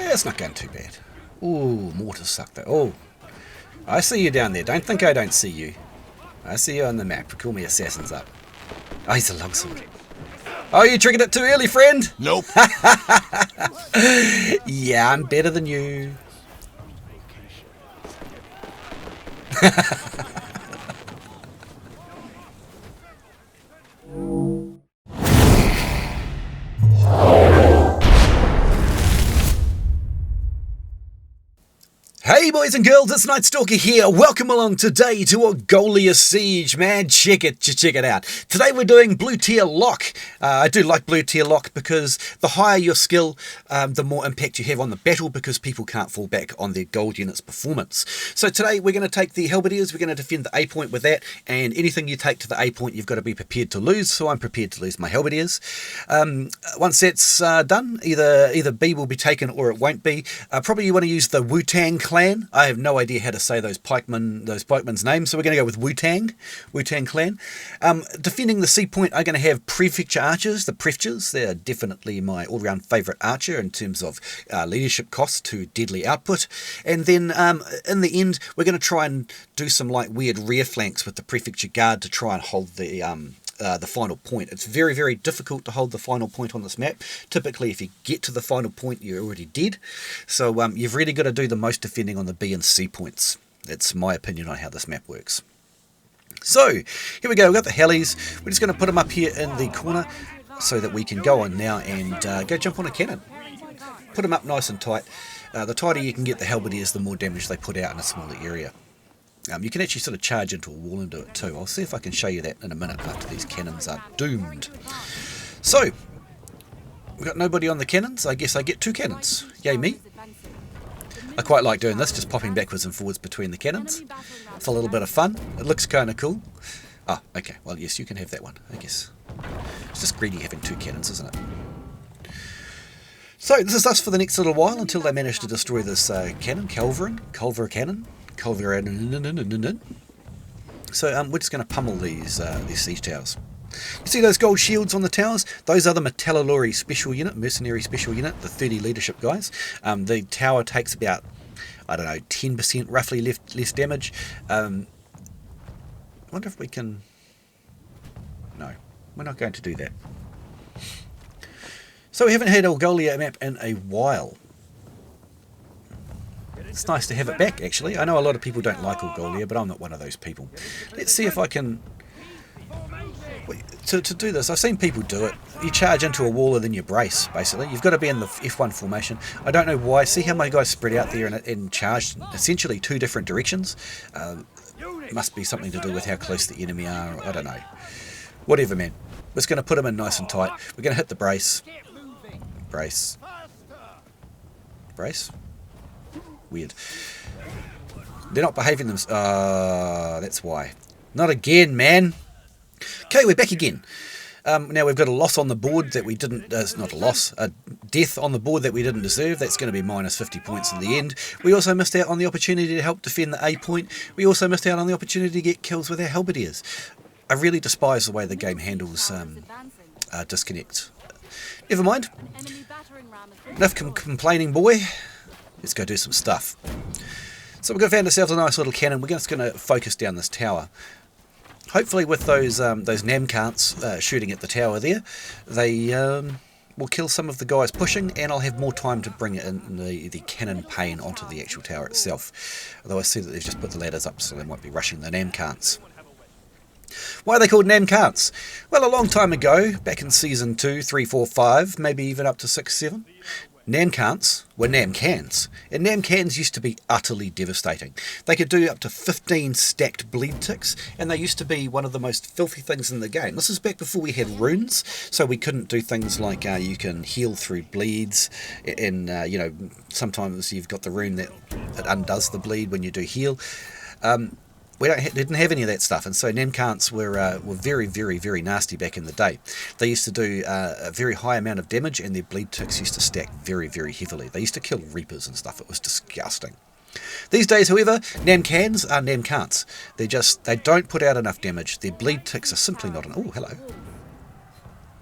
Yeah, it's not going too bad. Ooh, mortar suck though. Oh, I see you down there. Don't think I don't see you. I see you on the map. Call me assassins up. Oh, he's a longsword. Oh, you triggered it too early, friend. Nope. Yeah, I'm better than you. Hey boys and girls, it's KnightStalker here. Welcome along today to Algolia Siege, man. Check it out. Today we're doing blue tier lock. I do like blue tier lock because the higher your skill, the more impact you have on the battle because people can't fall back on their gold unit's performance. So today we're going to take the Halberdiers, we're going to defend the A point with that, and anything you take to the A point you've got to be prepared to lose, so I'm prepared to lose my Halberdiers. Once that's done, either B will be taken or it won't be. Probably you want to use the Wu-Tang clan. I have no idea how to say those pikemen's names, so we're going to go with Wu-Tang clan. Defending the C point, I'm going to have Prefecture Archers, the Prefectures. They're definitely my all-round favourite archer in terms of leadership cost to deadly output. And then in the end, we're going to try and do some like weird rear flanks with the Prefecture Guard to try and hold the final point. It's very, very difficult to hold the final point on this map. Typically, if you get to the final point, you're already dead. So you've really got to do the most defending on the B and C points. That's my opinion on how this map works. So, here we go. We've got the Hellies. We're just going to put them up here in the corner so that we can go on now and go jump on a cannon. Put them up nice and tight. The tighter you can get the Halberdiers, the more damage they put out in a smaller area. You can actually sort of charge into a wall and do it too. I'll see if I can show you that in a minute after these cannons are doomed. So, we've got nobody on the cannons. I guess I get 2 cannons. Yay me. I quite like doing this, just popping backwards and forwards between the cannons. It's a little bit of fun. It looks kind of cool. Oh, okay. Well, yes, you can have that one, I guess. It's just greedy having 2 cannons, isn't it? So, this is us for the next little while until they manage to destroy this cannon, Culver cannon. So we're just going to pummel these siege towers. You see those gold shields on the towers? Those are the Metallurgy special unit, mercenary special unit, the 30 leadership guys. The tower takes about, I don't know, 10% roughly less damage. I wonder if we can... No, we're not going to do that. So we haven't had Algolia map in a while. It's nice to have it back, actually. I know a lot of people don't like Algolia, but I'm not one of those people. Let's see if I can... To do this, I've seen people do it. You charge into a wall and then you brace, basically. You've got to be in the F1 formation. I don't know why. See how my guys spread out there and charged essentially 2 different directions? It must be something to do with how close the enemy are. Or I don't know. Whatever, man. We're just going to put them in nice and tight. We're going to hit the brace. Brace. Brace. Weird. They're not behaving themselves. That's why. Not again, man. Okay, we're back again. Now we've got a loss on the board that we didn't... not a loss. A death on the board that we didn't deserve. That's going to be minus 50 points in the end. We also missed out on the opportunity to help defend the A point. We also missed out on the opportunity to get kills with our Halberdiers. I really despise the way the game handles disconnect. Never mind. Enough complaining, boy. Let's go do some stuff. So we've found ourselves a nice little cannon. We're just going to focus down this tower. Hopefully with those Namkants shooting at the tower there, they will kill some of the guys pushing, and I'll have more time to bring in the cannon pane onto the actual tower itself. Although I see that they've just put the ladders up, so they might be rushing the Namkants. Why are they called Namkants? Well, a long time ago, back in Season 2, 3, 4, 5, maybe even up to 6, 7, Namkants were Namkans, and Namkans used to be utterly devastating. They could do up to 15 stacked bleed ticks, and they used to be one of the most filthy things in the game. This is back before we had runes, so we couldn't do things like you can heal through bleeds, and you know, sometimes you've got the rune that undoes the bleed when you do heal. We didn't have any of that stuff, and so Namkants were very, very, very nasty back in the day. They used to do a very high amount of damage, and their bleed ticks used to stack very, very heavily. They used to kill reapers and stuff. It was disgusting. These days, however, Namkans are Namkants. They don't put out enough damage. Their bleed ticks are simply not... Oh, hello.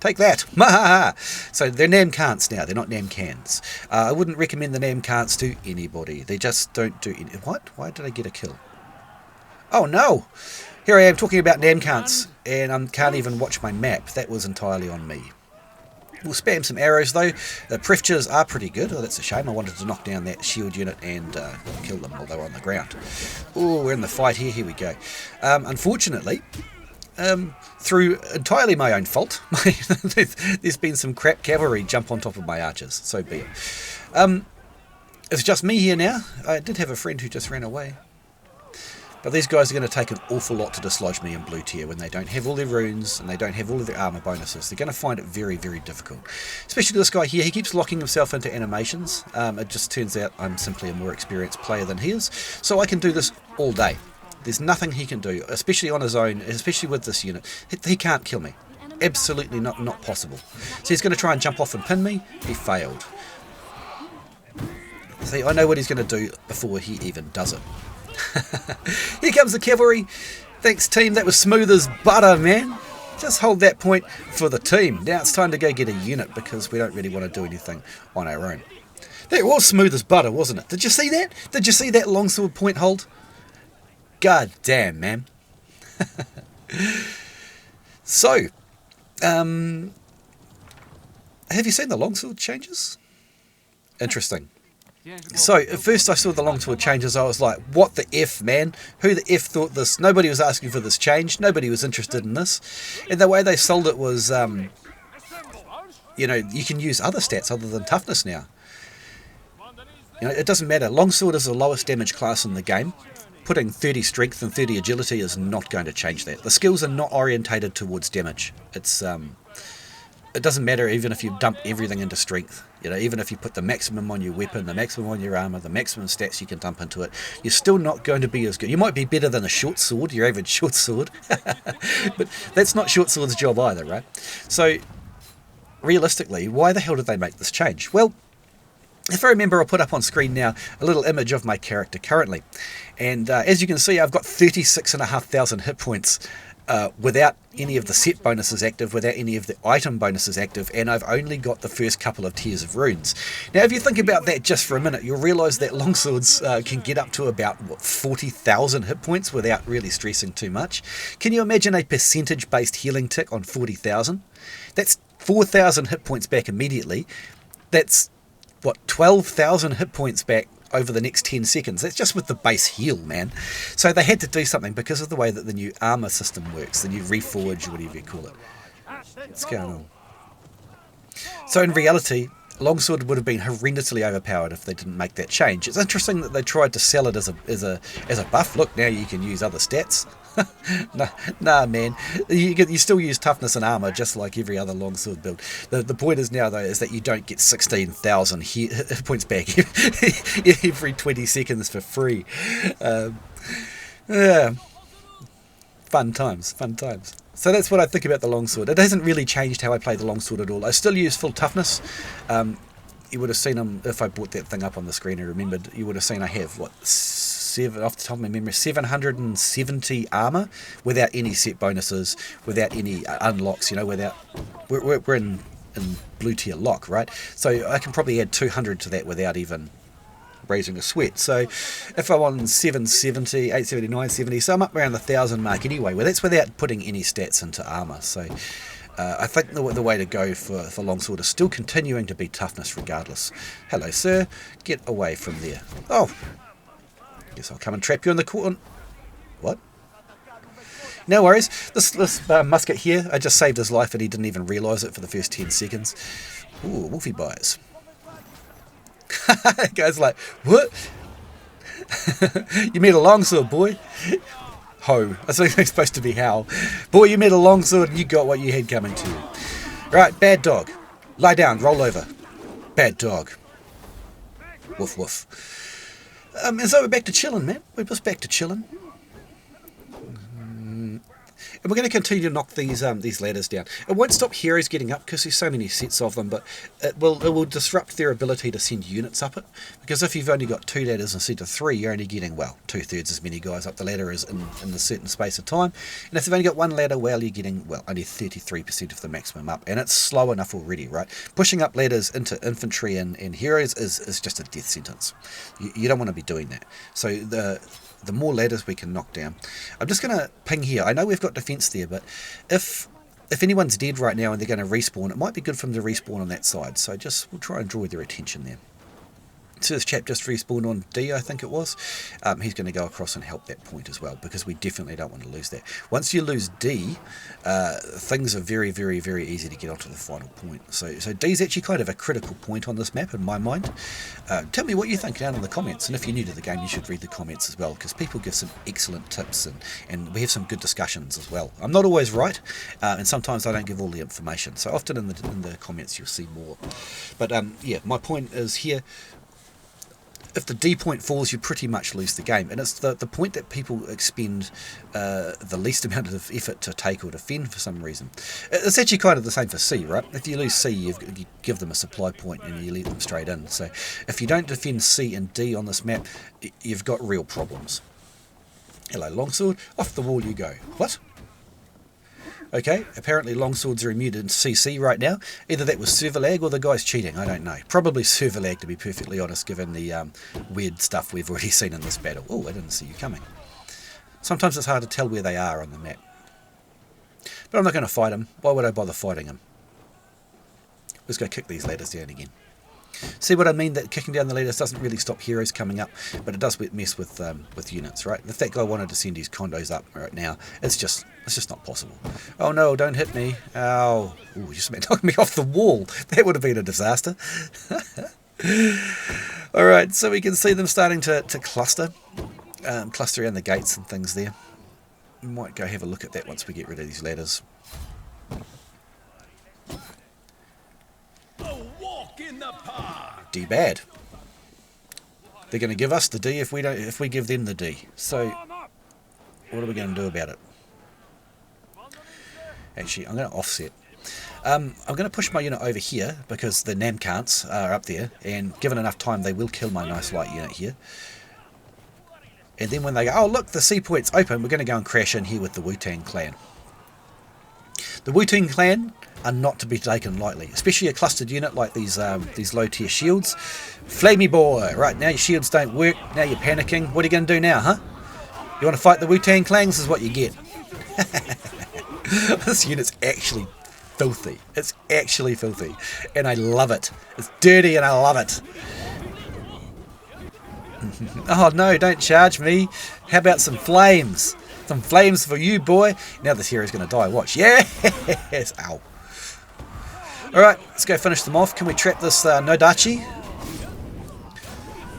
Take that. Mahaha. So they're Namkhans now. They're not Namkhans. I wouldn't recommend the Namkhans to anybody. They just don't do any... What? Why did I get a kill? Oh, no. Here I am talking about Namkhans, and I can't even watch my map. That was entirely on me. We'll spam some arrows, though. The Prefectures are pretty good. Oh, that's a shame. I wanted to knock down that shield unit and kill them while they were on the ground. Oh, we're in the fight here. Here we go. Unfortunately... through entirely my own fault, there's been some crap cavalry jump on top of my archers, so be it. It's just me here now. I did have a friend who just ran away. But these guys are going to take an awful lot to dislodge me in blue tier when they don't have all their runes and they don't have all of their armor bonuses. They're going to find it very, very difficult. Especially this guy here, he keeps locking himself into animations. It just turns out I'm simply a more experienced player than he is, so I can do this all day. There's nothing he can do, especially on his own, especially with this unit. He can't kill me. Absolutely not possible. So he's going to try and jump off and pin me. He failed. See, I know what he's going to do before he even does it. Here comes the cavalry. Thanks, team. That was smooth as butter, man. Just hold that point for the team. Now it's time to go get a unit because we don't really want to do anything on our own. That was smooth as butter, wasn't it? Did you see that? Did you see that longsword point hold? God damn, man. So, have you seen the longsword changes? Interesting. So, at first I saw the longsword changes, I was like, what the F, man? Who the F thought this? Nobody was asking for this change. Nobody was interested in this. And the way they sold it was, you know, you can use other stats other than toughness now. You know, it doesn't matter. Longsword is the lowest damage class in the game. Putting 30 strength and 30 agility is not going to change that. The skills are not orientated towards damage. It's it doesn't matter even if you dump everything into strength. You know, even if you put the maximum on your weapon, the maximum on your armor, the maximum stats you can dump into it, you're still not going to be as good. You might be better than a short sword, your average short sword, but that's not short sword's job either, right? So realistically, why the hell did they make this change? Well, if I remember, I'll put up on screen now a little image of my character currently. And as you can see, I've got 36,500 hit points without any of the set bonuses active, without any of the item bonuses active, and I've only got the first couple of tiers of runes. Now, if you think about that just for a minute, you'll realise that longswords can get up to about, what, 40,000 hit points without really stressing too much. Can you imagine a percentage-based healing tick on 40,000? That's 4,000 hit points back immediately. That's... what, 12,000 hit points back over the next 10 seconds. That's just with the base heal, man. So they had to do something because of the way that the new armor system works, the new reforge, whatever you call it. What's going on? So in reality, longsword would have been horrendously overpowered if they didn't make that change. It's interesting that they tried to sell it as a buff. Look, now you can use other stats. Nah, man. You still use toughness and armor just like every other longsword build. The point is now, though, is that you don't get 16,000 hit points back every 20 seconds for free. Yeah. Fun times. So that's what I think about the longsword. It hasn't really changed how I play the longsword at all. I still use full toughness. You would have seen them, if I brought that thing up on the screen and remembered, you would have seen I have, what, off the top of my memory, 770 armor without any set bonuses, without any unlocks, you know, without... We're in blue tier lock, right? So I can probably add 200 to that without even raising a sweat. So if I'm on 770, 879, 70, so I'm up around the 1,000 mark anyway. Well, that's without putting any stats into armor. So I think the way to go for longsword is still continuing to be toughness regardless. Hello, sir. Get away from there. Oh, guess I'll come and trap you in the corner. What? No worries. This musket here, I just saved his life and he didn't even realise it for the first 10 seconds. Ooh, wolfie buys. Guy's like, what? You made a longsword, boy. Ho. I think it's supposed to be how. Boy, you made a longsword and you got what you had coming to you. Right, bad dog. Lie down, roll over. Bad dog. Woof, woof. And so we're back to chilling, man. We're just back to chilling. And we're going to continue to knock these ladders down. It won't stop heroes getting up because there's so many sets of them, but it will disrupt their ability to send units up it. Because if you've only got 2 ladders instead of 3, you're only getting, well, 2/3 as many guys up the ladder as in a certain space of time. And if they've only got 1 ladder, well, you're getting, well, only 33% of the maximum up. And it's slow enough already, right? Pushing up ladders into infantry and heroes is just a death sentence. You don't want to be doing that. So the more ladders we can knock down. I'm just going to ping here. I know we've got defense there, but if anyone's dead right now and they're going to respawn, it might be good for them to respawn on that side. So we'll try and draw their attention there. So this chap just respawned on D, I think it was. He's going to go across and help that point as well, because we definitely don't want to lose that. Once you lose D, things are very, very, very easy to get onto the final point. So D is actually kind of a critical point on this map in my mind. Tell me what you think down in the comments, and if you're new to the game, you should read the comments as well, because people give some excellent tips, and we have some good discussions as well. I'm not always right, and sometimes I don't give all the information, so often in the comments you'll see more. But yeah, my point is here, if the D point falls, you pretty much lose the game. And it's the point that people expend the least amount of effort to take or defend for some reason. It's actually kind of the same for C, right? If you lose C, you give them a supply point and you let them straight in. So if you don't defend C and D on this map, you've got real problems. Hello, Longsword. Off the wall you go. What? Okay, apparently longswords are immune in CC right now. Either that was server lag or the guy's cheating, I don't know. Probably server lag, to be perfectly honest, given the weird stuff we've already seen in this battle. Oh, I didn't see you coming. Sometimes it's hard to tell where they are on the map. But I'm not going to fight him. Why would I bother fighting him? Let's go kick these ladders down again. See what I mean? That kicking down the ladders doesn't really stop heroes coming up, but it does mess with units, right? If that guy wanted to send his condos up right now, it's just not possible. Oh no! Don't hit me! Ow! Ooh, just knocked me off the wall. That would have been a disaster. All right, so we can see them starting to cluster around the gates and things there. We might go have a look at that once we get rid of these ladders. D bad. They're going to give us the D if we give them the D. So what are we going to do about it? Actually, I'm going to offset. I'm going to push my unit over here because the Namkants are up there, and given enough time they will kill my nice light unit here. And then when they go, oh look, the C point's open, we're going to go and crash in here with the Wuxing clan. The Wuxing clan are not to be taken lightly, especially a clustered unit like these low tier shields. Flamey boy, right, now your shields don't work, now you're panicking. What are you going to do now, huh? You want to fight the Wuxing clan? This is what you get. This unit's actually filthy. It's actually filthy, and I love it. It's dirty and I love it. Oh no, don't charge me. How about some flames? Some flames for you, boy. Now this hero's going to die. Watch. Yes. Ow. Alright, let's go finish them off. Can we trap this no Dachi?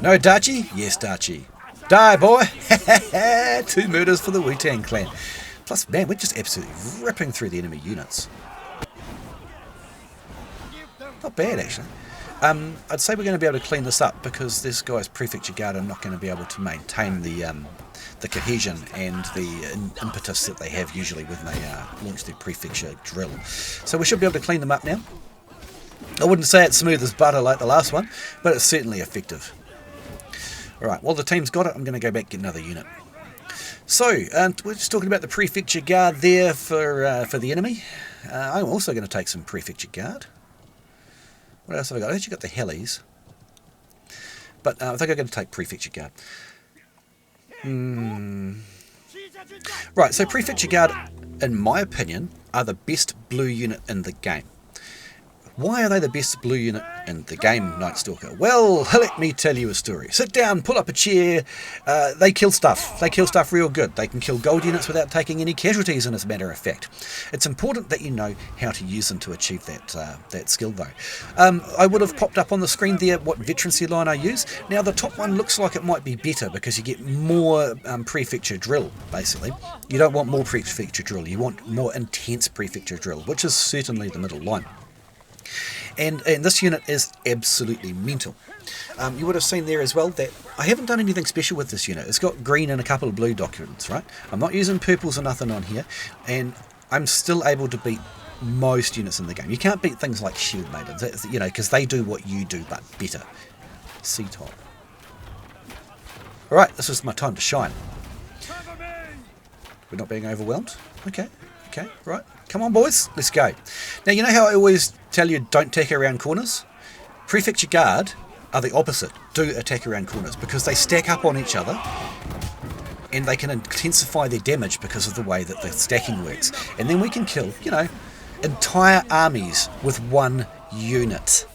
No Dachi? Yes, Dachi. Die, boy. 2 murders for the Wuxing clan. Plus, man, we're just absolutely ripping through the enemy units. Not bad, actually. I'd say we're going to be able to clean this up because this guy's Prefecture Guard are not going to be able to maintain the cohesion and the impetus that they have usually when they launch their Prefecture drill. So we should be able to clean them up now. I wouldn't say it's smooth as butter like the last one, but it's certainly effective. Alright, while the team's got it, I'm going to go back and get another unit. So, we're just talking about the Prefecture Guard there for the enemy. I'm also going to take some Prefecture Guard. What else have I got? I've actually got the helis. But I think I'm going to take Prefecture Guard. Right, so Prefecture Guard, in my opinion, are the best blue unit in the game. Why are they the best blue unit in the game, KnightStalker? Well, let me tell you a story. Sit down, pull up a chair. They kill stuff. They kill stuff real good. They can kill gold units without taking any casualties, and as a matter of fact. It's important that you know how to use them to achieve that skill, though. I would have popped up on the screen there what veterancy line I use. Now, the top one looks like it might be better because you get more Prefecture drill, basically. You don't want more Prefecture drill. You want more intense Prefecture drill, which is certainly the middle line. And this unit is absolutely mental. You would have seen there as well that I haven't done anything special with this unit. It's got green and a couple of blue documents, right? I'm not using purples or nothing on here, and I'm still able to beat most units in the game. You can't beat things like Shield Maidens, you know, because they do what you do, but better. C-top. Alright, this is my time to shine. We're not being overwhelmed? Okay, right. Come on, boys, let's go. Now, you know how I always tell you don't attack around corners? Prefecture Guard are the opposite, do attack around corners, because they stack up on each other and they can intensify their damage because of the way that the stacking works. And then we can kill, you know, entire armies with one unit.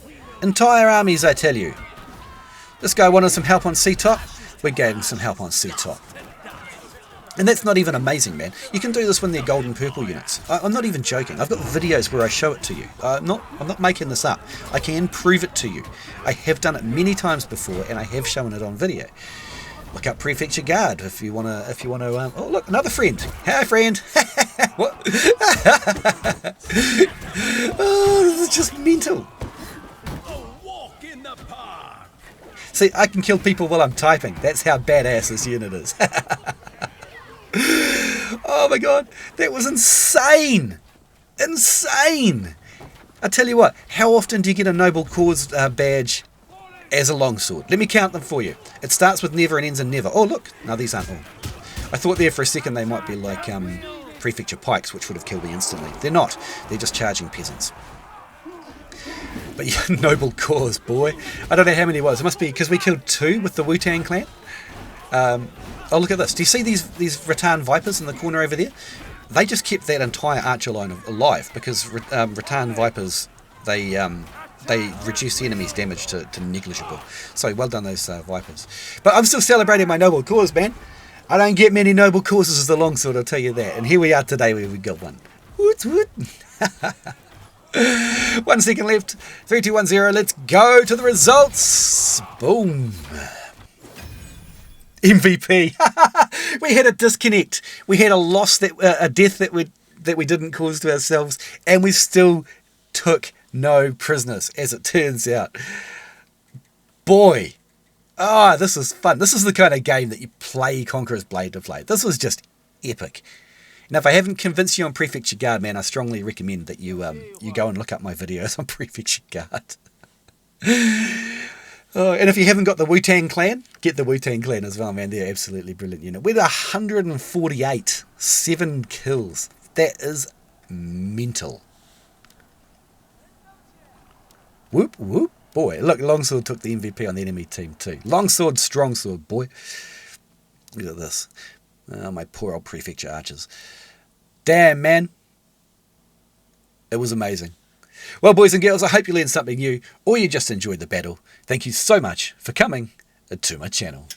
Entire armies, I tell you. This guy wanted some help on C-top. We gave him some help on C-top. And that's not even amazing, man. You can do this when they're gold and purple units. I'm not even joking. I've got videos where I show it to you. I'm not making this up. I can prove it to you. I have done it many times before, and I have shown it on video. Look up Prefecture Guard if you wanna. Oh, look, another friend. Hi, friend. What? Oh, this is just mental. See, I can kill people while I'm typing. That's how badass this unit is. Oh my god, that was insane! Insane! I tell you what, how often do you get a Noble Cause badge as a longsword? Let me count them for you. It starts with never and ends in never. Oh look, no, these aren't all. I thought there for a second they might be like Prefecture Pikes, which would have killed me instantly. They're not, they're just charging peasants. But yeah, Noble Cause, boy. I don't know how many it was. It must be because we killed 2 with the Wu-Tang clan. Oh, look at this. Do you see these Rattan Vipers in the corner over there? They just kept that entire archer line alive because Rattan Vipers, they reduce the enemy's damage to negligible. So well done those Vipers. But I'm still celebrating my Noble Cause, man. I don't get many Noble Causes as a longsword, I'll tell you that. And here we are today where we got one. Woot woot. 1 second left. 3, 2, 1, 0. Let's go to the results. Boom. MVP. We had a disconnect. We had a loss, a death that we didn't cause to ourselves, and we still took no prisoners, as it turns out. Boy, this is fun. This is the kind of game that you play Conquerors Blade to play. This was just epic. Now, if I haven't convinced you on Prefecture Guard, man, I strongly recommend that you go and look up my videos on Prefecture Guard. Oh, and if you haven't got the Wu-Tang clan, get the Wu-Tang clan as well, man. They're absolutely brilliant unit. We're 148, 7 kills. That is mental. Whoop, whoop. Boy, look, Longsword took the MVP on the enemy team too. Longsword, strong sword, boy. Look at this. Oh, my poor old Prefecture Archers. Damn, man. It was amazing. Well, boys and girls, I hope you learned something new, or you just enjoyed the battle. Thank you so much for coming to my channel.